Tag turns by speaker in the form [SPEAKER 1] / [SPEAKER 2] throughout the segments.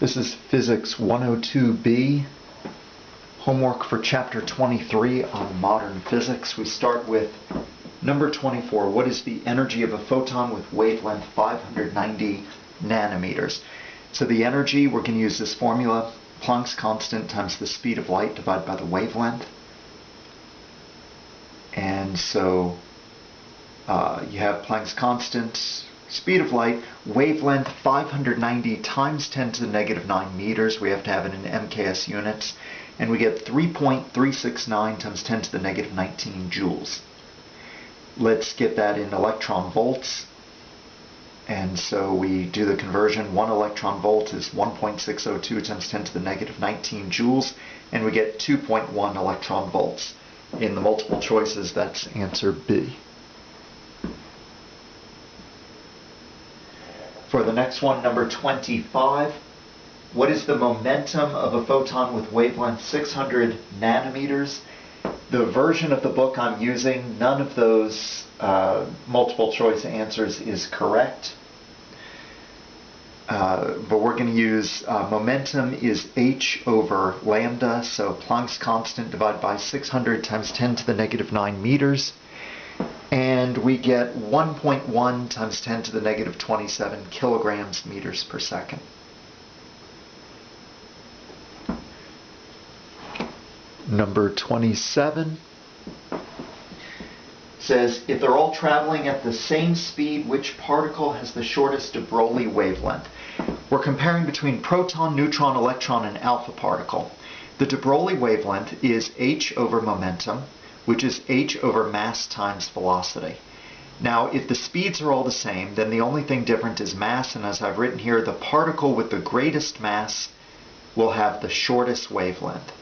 [SPEAKER 1] This is Physics 102B, homework for Chapter 23 on modern physics. We start with number 24. What is the energy of a photon with wavelength 590 nanometers? So the energy, we're going to use this formula, Planck's constant times the speed of light divided by the wavelength. And so you have Planck's constant, speed of light, wavelength 590 times 10 to the negative 9 meters. We have to have it in MKS units. And we get 3.369 times 10 to the negative 19 joules. Let's get that in electron volts. And so we do the conversion. 1 electron volt is 1.602 times 10 to the negative 19 joules. And we get 2.1 electron volts. In the multiple choices, that's answer B. For the next one, number 25, what is the momentum of a photon with wavelength 600 nanometers? The version of the book I'm using, none of those multiple choice answers is correct. But we're going to use momentum is h over lambda, so Planck's constant divided by 600 times 10 to the negative 9 meters. And we get 1.1 times 10 to the negative 27 kilograms meters per second. Number 27 says, if they're all traveling at the same speed, which particle has the shortest de Broglie wavelength? We're comparing between proton, neutron, electron, and alpha particle. The de Broglie wavelength is h over momentum, which is h over mass times velocity. Now, if the speeds are all the same, then the only thing different is mass, and as I've written here, the particle with the greatest mass will have the shortest wavelength.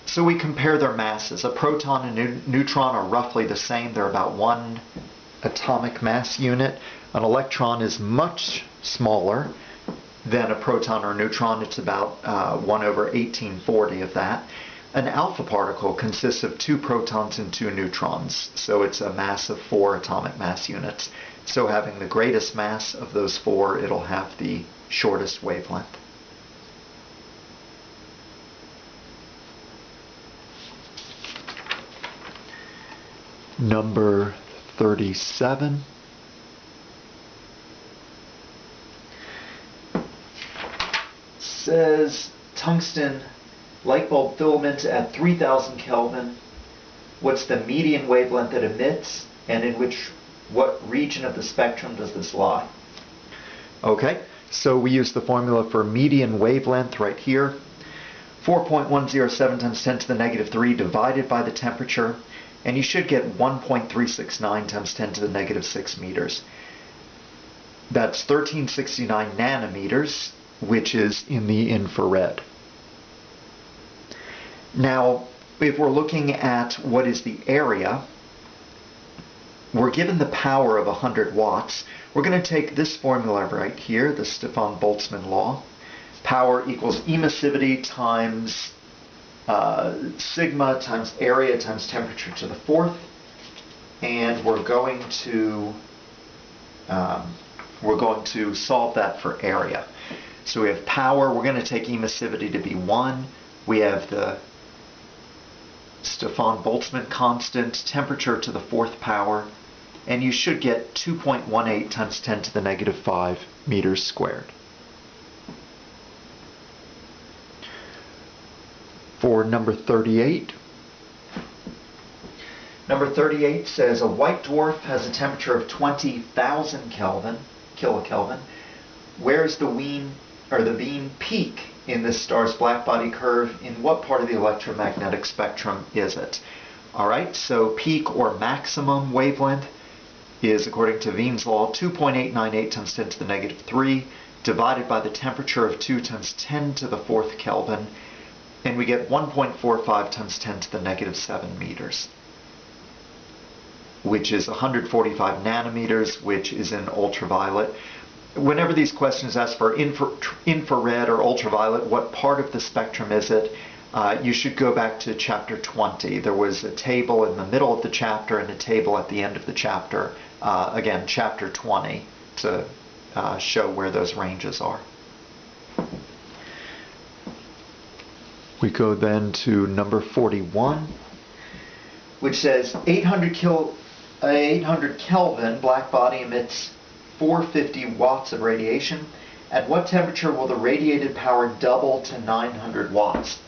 [SPEAKER 1] So we compare their masses. A proton and a neutron are roughly the same. They're about 1 atomic mass unit. An electron is much smaller than a proton or neutron. It's about 1 over 1840 of that. An alpha particle consists of 2 protons and 2 neutrons, so it's a mass of 4 atomic mass units. So having the greatest mass of those 4, it'll have the shortest wavelength. Number 37. Says tungsten light bulb filament at 3000 Kelvin. What's the median wavelength it emits, and in what region of the spectrum does this lie? Okay, so we use the formula for median wavelength right here. 4.107 times 10 to the negative 3 divided by the temperature, and you should get 1.369 times 10 to the negative 6 meters. That's 1369 nanometers, which is in the infrared. Now, if we're looking at what is the area, we're given the power of 100 watts. We're going to take this formula right here, the Stefan-Boltzmann law. Power equals emissivity times sigma times area times temperature to the 4th. And we're going to solve that for area. So we have power. We're going to take emissivity to be 1. We have the Stefan-Boltzmann constant, temperature to the 4th power, and you should get 2.18 times 10 to the negative 5 meters squared. For number 38, number 38 says a white dwarf has a temperature of 20,000 kilokelvin. Where's the beam peak in this star's blackbody curve? In what part of the electromagnetic spectrum is it? All right, so peak or maximum wavelength is, according to Wien's law, 2.898 times 10 to the negative 3 divided by the temperature of 2 times 10 to the 4th Kelvin, and we get 1.45 times 10 to the negative 7 meters, which is 145 nanometers, which is in ultraviolet. Whenever these questions ask for infrared or ultraviolet, what part of the spectrum is it? You should go back to chapter 20. There was a table in the middle of the chapter and a table at the end of the chapter. Again, chapter 20, to show where those ranges are. We go then to number 41, which says 800 Kelvin black body emits 450 watts of radiation. At what temperature will the radiated power double to 900 watts?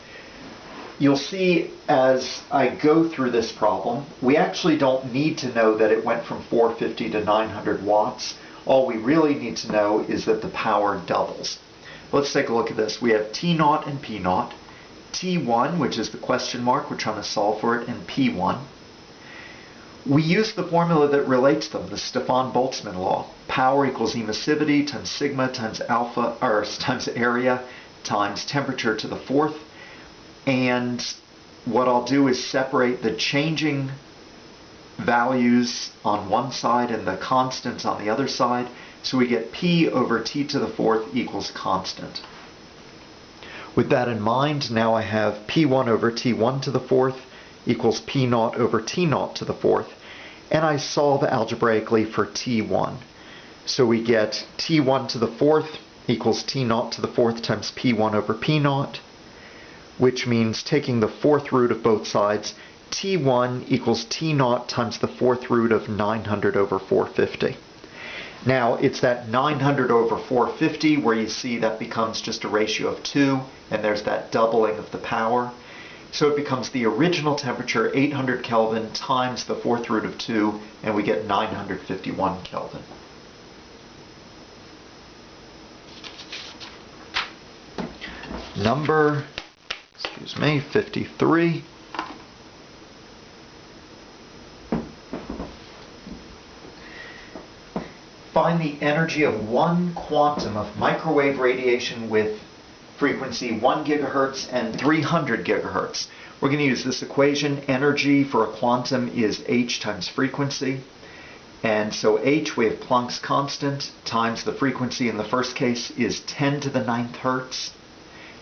[SPEAKER 1] You'll see as I go through this problem, we actually don't need to know that it went from 450 to 900 watts. All we really need to know is that the power doubles. Let's take a look at this. We have T0 and P0, T1, which is the question mark, we're trying to solve for it, and P1. We use the formula that relates them, the Stefan-Boltzmann law. Power equals emissivity times sigma times alpha, or times area times temperature to the fourth. And what I'll do is separate the changing values on one side and the constants on the other side. So we get P over T to the fourth equals constant. With that in mind, now I have P1 over T1 to the fourth equals P0 over T0 to the fourth. And I solve algebraically for T1. So we get T1 to the fourth equals T0 to the fourth times P1 over P0, which means taking the fourth root of both sides, T1 equals T0 times the fourth root of 900 over 450. Now, it's that 900 over 450 where you see that becomes just a ratio of 2, and there's that doubling of the power. So it becomes the original temperature, 800 Kelvin, times the fourth root of 2, and we get 951 Kelvin. Number 53. Find the energy of one quantum of microwave radiation with frequency 1 gigahertz and 300 gigahertz. We're going to use this equation. Energy for a quantum is h times frequency. And so h, we have Planck's constant, times the frequency in the first case is 10 to the 9th hertz.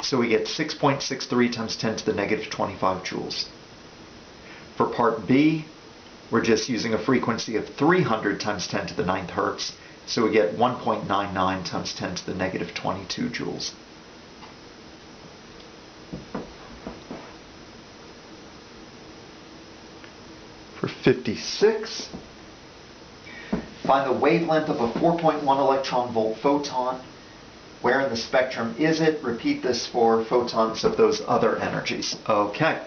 [SPEAKER 1] So we get 6.63 times 10 to the negative 25 joules. For part B, we're just using a frequency of 300 times 10 to the 9th hertz. So we get 1.99 times 10 to the negative 22 joules. For 56, find the wavelength of a 4.1 electron volt photon. Where in the spectrum is it? Repeat this for photons of those other energies. Okay,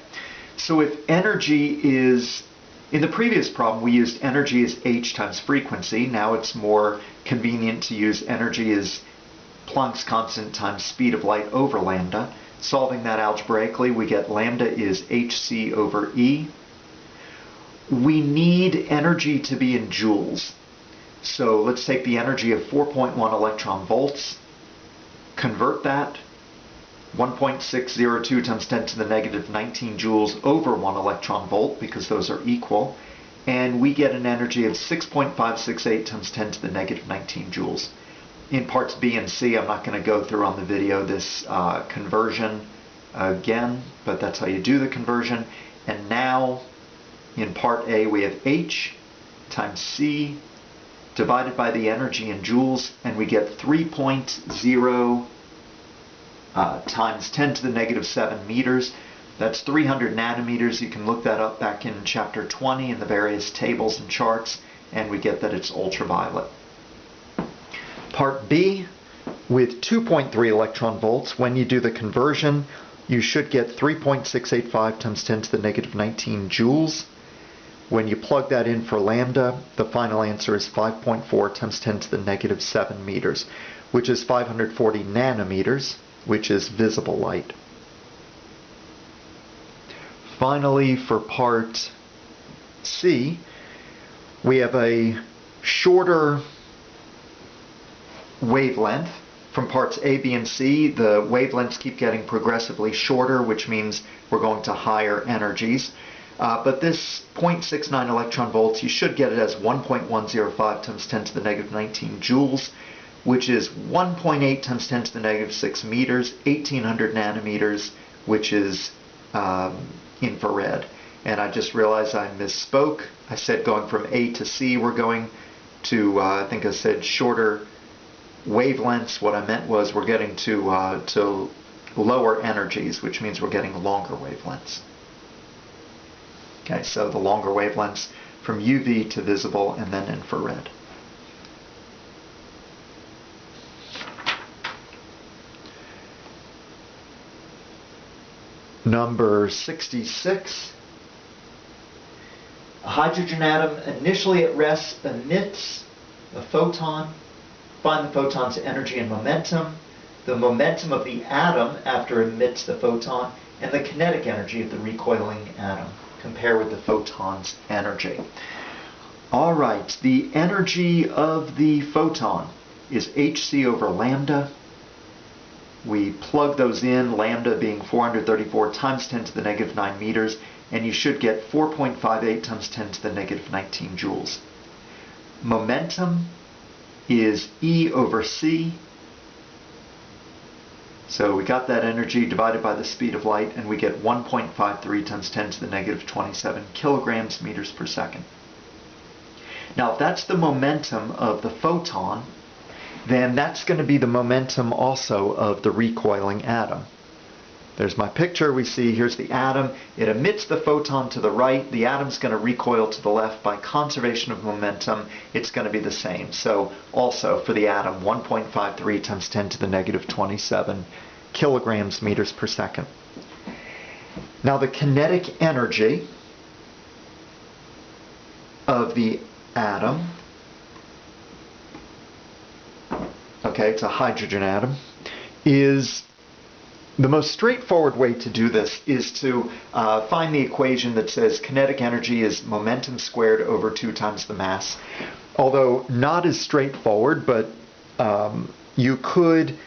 [SPEAKER 1] so if energy is, in the previous problem we used energy as h times frequency. Now it's more convenient to use energy as Planck's constant times speed of light over lambda. Solving that algebraically, we get lambda is hc over E. We need energy to be in joules. So let's take the energy of 4.1 electron volts, convert that, 1.602 times 10 to the negative 19 joules over 1 electron volt, because those are equal, and we get an energy of 6.568 times 10 to the negative 19 joules. In parts B and C, I'm not going to go through on the video this conversion again, but that's how you do the conversion. And now, in part A, we have H times C divided by the energy in joules, and we get 3.0 times 10 to the negative 7 meters. That's 300 nanometers. You can look that up back in chapter 20 in the various tables and charts, and we get that it's ultraviolet. Part B, with 2.3 electron volts, when you do the conversion, you should get 3.685 times 10 to the negative 19 joules. When you plug that in for lambda, the final answer is 5.4 times 10 to the negative 7 meters, which is 540 nanometers, which is visible light. Finally, for part C, we have a shorter wavelength. From parts A, B, and C, the wavelengths keep getting progressively shorter, which means we're going to higher energies. But this 0.69 electron volts, you should get it as 1.105 times 10 to the negative 19 joules, which is 1.8 times 10 to the negative 6 meters, 1800 nanometers, which is infrared. And I just realized I misspoke. I said going from A to C, we're going to, I think I said shorter wavelengths. What I meant was we're getting to lower energies, which means we're getting longer wavelengths. Okay, so the longer wavelengths from UV to visible and then infrared. Number 66. A hydrogen atom initially at rest emits a photon. Find the photon's energy and momentum, the momentum of the atom after it emits the photon, and the kinetic energy of the recoiling atom. Compare with the photon's energy. All right, the energy of the photon is hc over lambda. We plug those in, lambda being 434 times 10 to the negative 9 meters, and you should get 4.58 times 10 to the negative 19 joules. Momentum is E over c. So we got that energy divided by the speed of light, and we get 1.53 times 10 to the negative 27 kilograms meters per second. Now, if that's the momentum of the photon, then that's going to be the momentum also of the recoiling atom. There's my picture. We see here's the atom. It emits the photon to the right. The atom's going to recoil to the left. By conservation of momentum, it's going to be the same. So also for the atom, 1.53 times 10 to the negative 27 kilograms meters per second. Now the kinetic energy of the atom, okay, it's a hydrogen atom, is the most straightforward way to do this is to find the equation that says kinetic energy is momentum squared over 2 times the mass. Although not as straightforward, but you could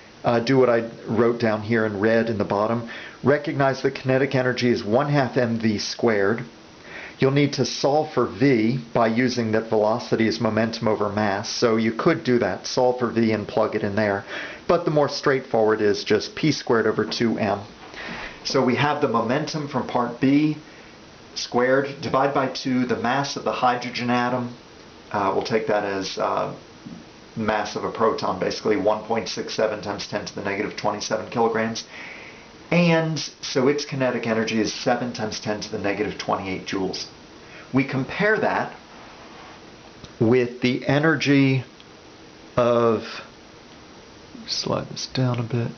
[SPEAKER 1] do what I wrote down here in red in the bottom. Recognize that kinetic energy is 1/2 mv squared. You'll need to solve for v by using that velocity is momentum over mass. So you could do that, solve for v and plug it in there. But the more straightforward is just p squared over 2m. So we have the momentum from part B squared, divide by 2 the mass of the hydrogen atom. We'll take that as mass of a proton, basically 1.67 times 10 to the negative 27 kilograms. And so its kinetic energy is 7 times 10 to the negative 28 joules. We compare that with the energy of, slide this down a bit.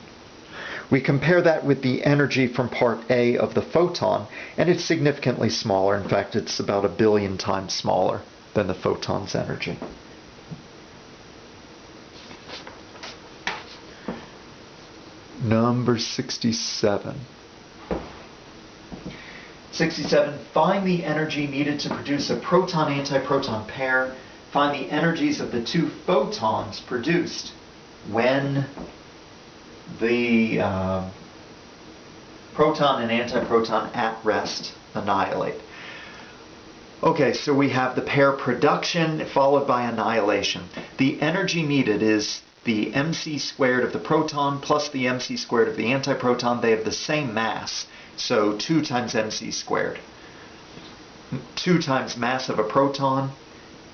[SPEAKER 1] We compare that with the energy from part A of the photon, and it's significantly smaller. In fact, it's about 1 billion times smaller than the photon's energy. Number 67. 67. Find the energy needed to produce a proton-antiproton pair. Find the energies of the 2 photons produced when the proton and antiproton at rest annihilate. Okay, so we have the pair production followed by annihilation. The energy needed is the mc squared of the proton plus the mc squared of the antiproton. They have the same mass, so 2 times mc squared. 2 times mass of a proton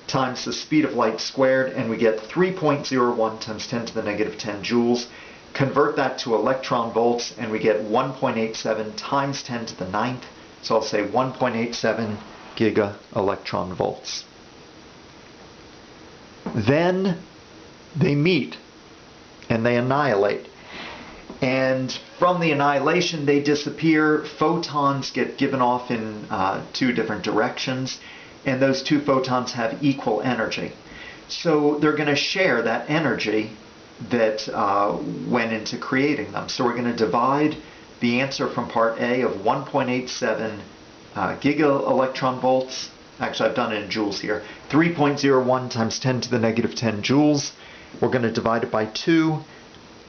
[SPEAKER 1] times the speed of light squared, and we get 3.01 times 10 to the negative 10 joules. Convert that to electron volts, and we get 1.87 times 10 to the 9th. So I'll say 1.87 giga electron volts. Then they meet and they annihilate. And from the annihilation, they disappear. Photons get given off in 2 different directions, and those 2 photons have equal energy. So they're going to share that energy that went into creating them. So we're going to divide the answer from part A of 1.87 giga electron volts. Actually, I've done it in joules here. 3.01 times 10 to the negative 10 joules. We're going to divide it by 2,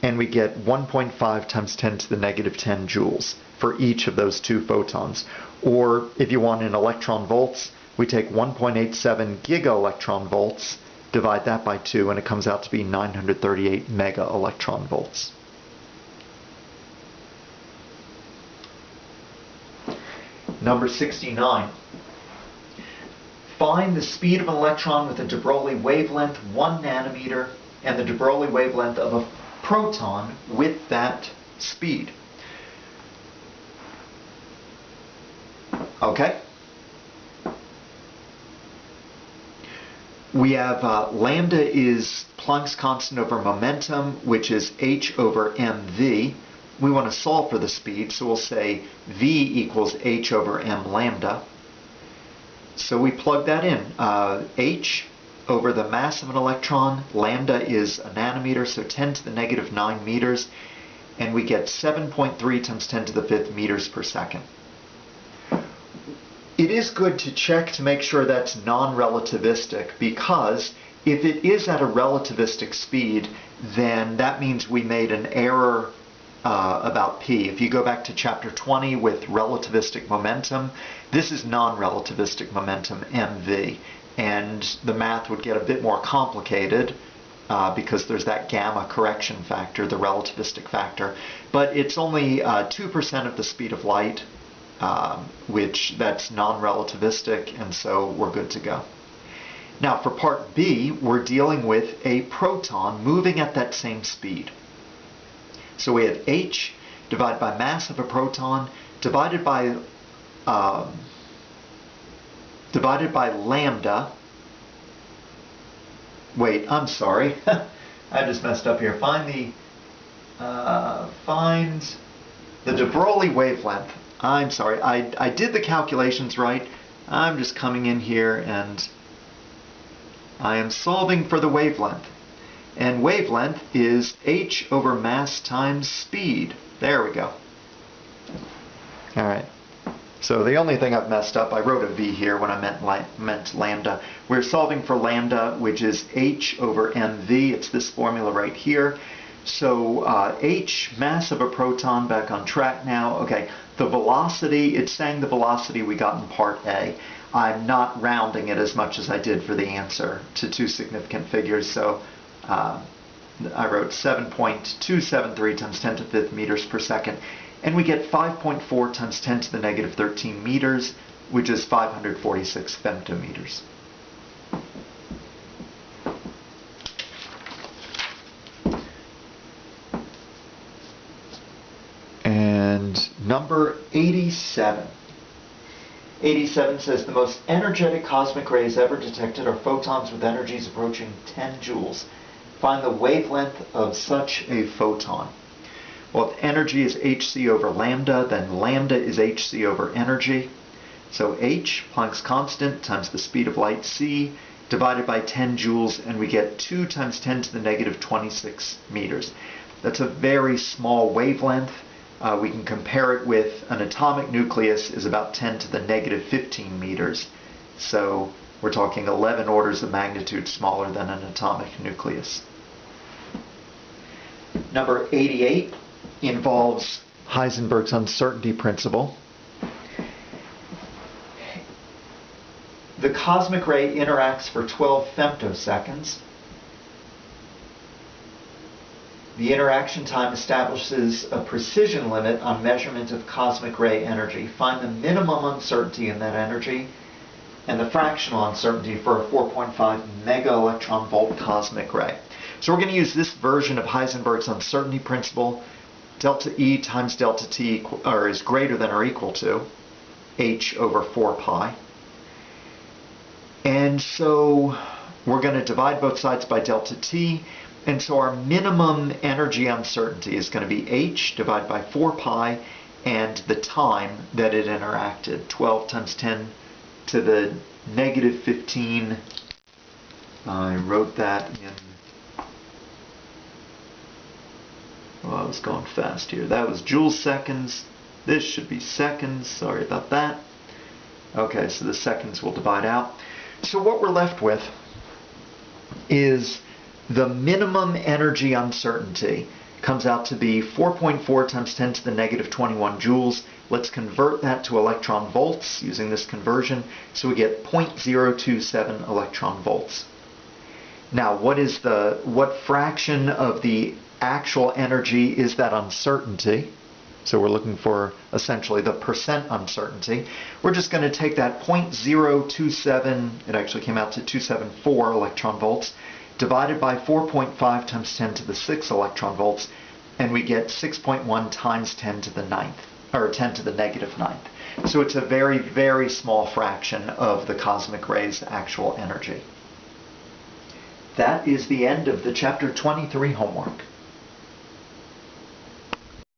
[SPEAKER 1] and we get 1.5 times 10 to the negative 10 joules for each of those 2 photons. Or if you want in electron volts, we take 1.87 giga electron volts, divide that by 2, and it comes out to be 938 mega electron volts. Number 69. Find the speed of an electron with a de Broglie wavelength 1 nanometer and the de Broglie wavelength of a proton with that speed. Okay? We have lambda is Planck's constant over momentum, which is h over mv. We want to solve for the speed, so we'll say v equals h over m lambda. So we plug that in. H over the mass of an electron, lambda is a nanometer, so 10 to the negative 9 meters, and we get 7.3 times 10 to the 5th meters per second. It is good to check to make sure that's non-relativistic, because if it is at a relativistic speed, then that means we made an error about p. If you go back to chapter 20 with relativistic momentum, this is non-relativistic momentum, mv, and the math would get a bit more complicated because there's that gamma correction factor, the relativistic factor, but it's only 2% of the speed of light, which that's non-relativistic, and so we're good to go. Now for part B, we're dealing with a proton moving at that same speed. So we have h divided by mass of a proton divided by lambda. Wait, I'm sorry. I just messed up here. Find the Debroglie wavelength. I'm sorry. I did the calculations right. I'm just coming in here and I am solving for the wavelength. And wavelength is h over mass times speed. There we go. All right. So the only thing I've messed up, I wrote a v here when I meant lambda. We're solving for lambda, which is h over mv. It's this formula right here. So h, mass of a proton, back on track now. Okay, the velocity, it's saying the velocity we got in part A. I'm not rounding it as much as I did for the answer to two significant figures, so I wrote 7.273 times 10 to the 5th meters per second, and we get 5.4 times 10 to the negative 13 meters, which is 546 femtometers. And number 87. 87 says the most energetic cosmic rays ever detected are photons with energies approaching 10 joules. Find the wavelength of such a photon. Well, if energy is hc over lambda, then lambda is hc over energy. So h, Planck's constant, times the speed of light c, divided by 10 joules, and we get 2 times 10 to the negative 26 meters. That's a very small wavelength. We can compare it with an atomic nucleus is about 10 to the negative 15 meters. So we're talking 11 orders of magnitude smaller than an atomic nucleus. Number 88 involves Heisenberg's uncertainty principle. The cosmic ray interacts for 12 femtoseconds. The interaction time establishes a precision limit on measurement of cosmic ray energy. Find the minimum uncertainty in that energy and the fractional uncertainty for a 4.5 mega electron volt cosmic ray. So we're going to use this version of Heisenberg's uncertainty principle. Delta E times delta T is greater than or equal to h over 4 pi. And so we're going to divide both sides by delta T. And so our minimum energy uncertainty is going to be h divided by 4 pi and the time that it interacted. 12 times 10 to the negative 15. I wrote that in... Well, I was going fast here. That was joules seconds. This should be seconds. Sorry about that. Okay, so the seconds will divide out. So what we're left with is the minimum energy uncertainty comes out to be 4.4 times 10 to the negative 21 joules. Let's convert that to electron volts using this conversion. So we get 0.027 electron volts. Now, what fraction of the actual energy is that uncertainty? So we're looking for essentially the percent uncertainty. We're just going to take that 0.027, it actually came out to 274 electron volts, divided by 4.5 times 10 to the 6 electron volts, and we get 6.1 times 10 to the 9th or 10 to the negative ninth. So it's a very, very small fraction of the cosmic ray's actual energy. That is the end of the chapter 23 homework.